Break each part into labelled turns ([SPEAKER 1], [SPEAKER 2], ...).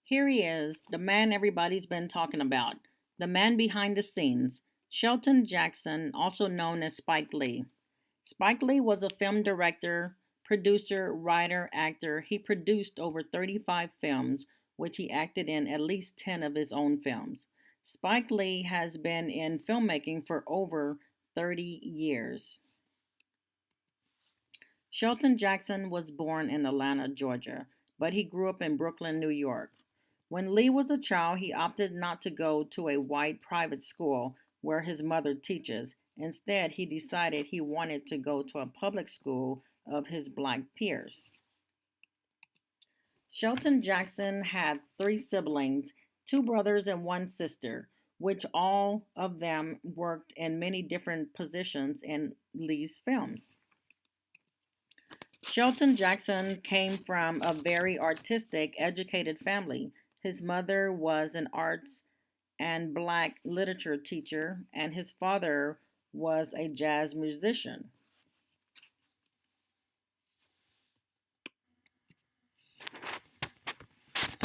[SPEAKER 1] Here he is, the man everybody's been talking about, the man behind the scenes, Shelton Jackson, also known as Spike Lee. Spike Lee was a film director, producer, writer, actor. He produced over 35 films, which he acted in at least 10 of his own films. Spike Lee has been in filmmaking for over 30 years. Shelton Jackson was born in Atlanta, Georgia, but he grew up in Brooklyn, New York. When Lee was a child, he opted not to go to a white private school where his mother teaches. Instead, he decided he wanted to go to a public school of his black peers. Shelton Jackson had three siblings, two brothers and one sister, which all of them worked in many different positions in Lee's films. Shelton Jackson came from a very artistic, educated family. His mother was an arts and black literature teacher, and his father was a jazz musician.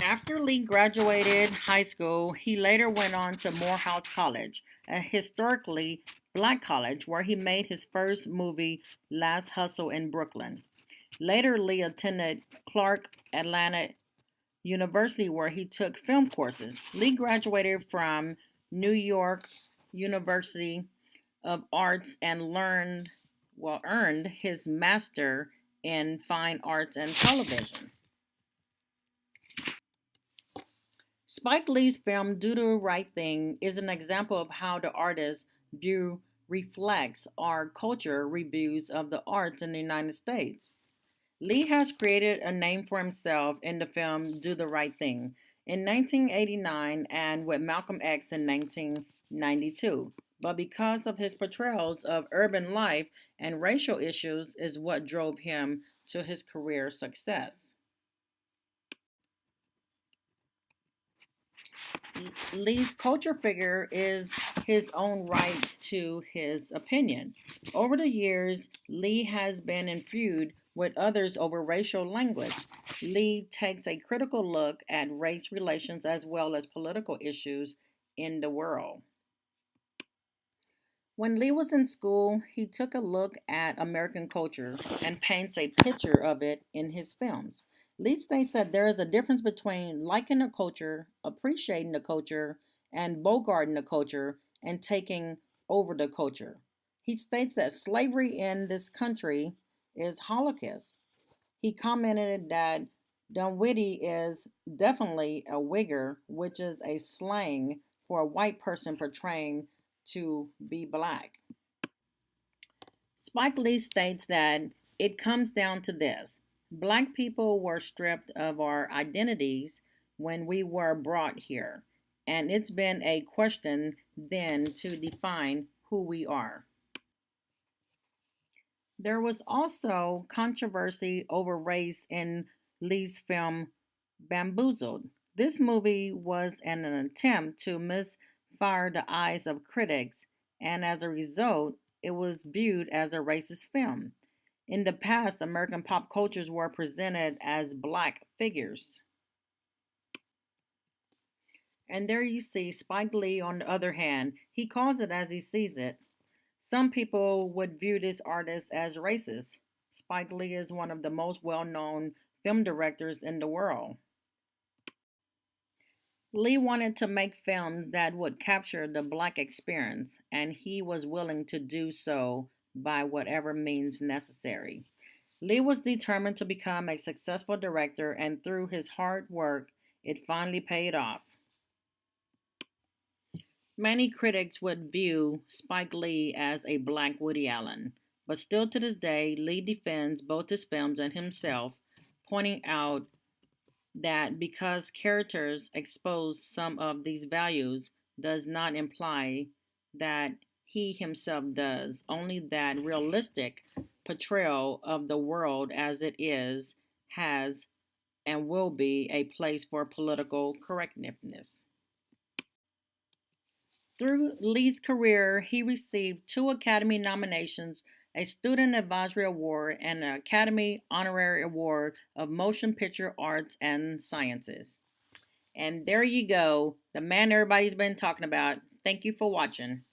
[SPEAKER 1] After Lee graduated high school, he later went on to Morehouse College, a historically black college where he made his first movie, Last Hustle in Brooklyn. Later, Lee attended Clark Atlanta University where he took film courses. Lee graduated from New York University of Arts and earned his master in fine arts and television. Spike Lee's film Do the Right Thing is an example of how the artist's view reflects our culture reviews of the arts in the United States. Lee has created a name for himself in the film Do the Right Thing in 1989 and with Malcolm X in 1992. But because of his portrayals of urban life and racial issues is what drove him to his career success. Lee's culture figure is his own right to his opinion. Over the years, Lee has been in feud with others over racial language. Lee takes a critical look at race relations as well as political issues in the world. When Lee was in school, he took a look at American culture and paints a picture of it in his films. Lee states that there is a difference between liking a culture, appreciating the culture, and bogarting the culture and taking over the culture. He states that slavery in this country is Holocaust. He commented that Dunwitty is definitely a wigger, which is a slang for a white person portraying to be black. Spike Lee states that it comes down to this: black people were stripped of our identities when we were brought here, and it's been a question then to define who we are. There was also controversy over race in Lee's film Bamboozled. This movie was an attempt to misfire the eyes of critics, and as a result, it was viewed as a racist film. In the past, American pop cultures were presented as black figures. And there you see Spike Lee, on the other hand, he calls it as he sees it. Some people would view this artist as racist. Spike Lee is one of the most well known film directors in the world. Lee wanted to make films that would capture the black experience, and he was willing to do so by whatever means necessary. Lee was determined to become a successful director, and through his hard work, it finally paid off. Many critics would view Spike Lee as a black Woody Allen, but still to this day, Lee defends both his films and himself, pointing out that because characters expose some of these values does not imply that he himself does, only that realistic portrayal of the world as it is has and will be a place for political correctness. Through Lee's career, he received two Academy nominations, a Student Advisory Award, and an Academy Honorary Award of Motion Picture Arts and Sciences. And there you go, the man everybody's been talking about. Thank you for watching.